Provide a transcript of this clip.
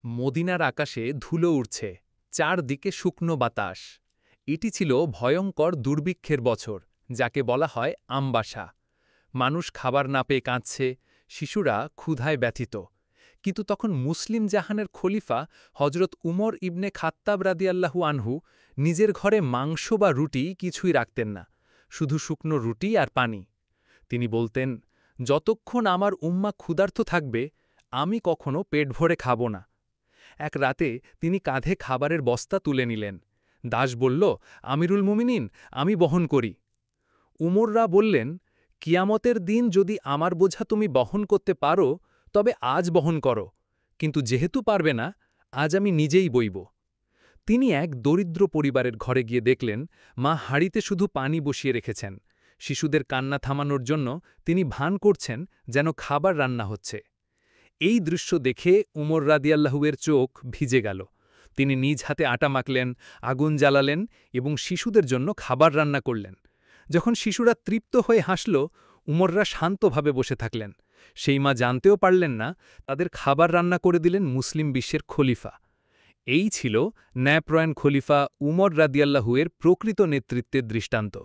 মদিনার আকাশে ধুলো উড়ছে, চারদিকে শুকনো বাতাস। এটি ছিল ভয়ঙ্কর দুর্ভিক্ষের বছর, যাকে বলা হয় আমবাসা। মানুষ খাবার না পেয়ে কাঁদছে, শিশুরা ক্ষুধায় ব্যথিত। কিন্তু তখন মুসলিম জাহানের খলিফা হজরত উমর ইবনে খাত্তাব রাদিয়াল্লাহু আনহু নিজের ঘরে মাংস বা রুটি কিছুই রাখতেন না, শুধু শুকনো রুটি আর পানি। তিনি বলতেন, যতক্ষণ আমার উম্মা ক্ষুধার্ত থাকবে, আমি কখনো পেট ভরে খাব না। এক রাতে তিনি কাঁধে খাবারের বস্তা তুলে নিলেন। দাস বলল, আমিরুল মুমিনিন, আমি বহন করি। উমররা বললেন, কিয়ামতের দিন যদি আমার বোঝা তুমি বহন করতে পারো, তবে আজ বহন করো, কিন্তু যেহেতু পারবে না, আজ আমি নিজেই বইব। তিনি এক দরিদ্র পরিবারের ঘরে গিয়ে দেখলেন, মা হাঁড়িতে শুধু পানি বসিয়ে রেখেছেন। শিশুদের কান্না থামানোর জন্য তিনি ভান করছেন যেন খাবার রান্না হচ্ছে। এই দৃশ্য দেখে উমর রাদিয়াল্লাহুয়ের চোখ ভিজে গেল। তিনি নিজ হাতে আটা মাখলেন, আগুন জ্বালালেন এবং শিশুদের জন্য খাবার রান্না করলেন। যখন শিশুরা তৃপ্ত হয়ে হাসল, উমররা শান্তভাবে বসে থাকলেন। সেই মা জানতেও পারলেন না, তাদের খাবার রান্না করে দিলেন মুসলিম বিশ্বের খলিফা। এই ছিল ন্যায়প্রয়াণ খলিফা উমর রাদিয়াল্লাহুয়ের প্রকৃত নেতৃত্বের দৃষ্টান্ত।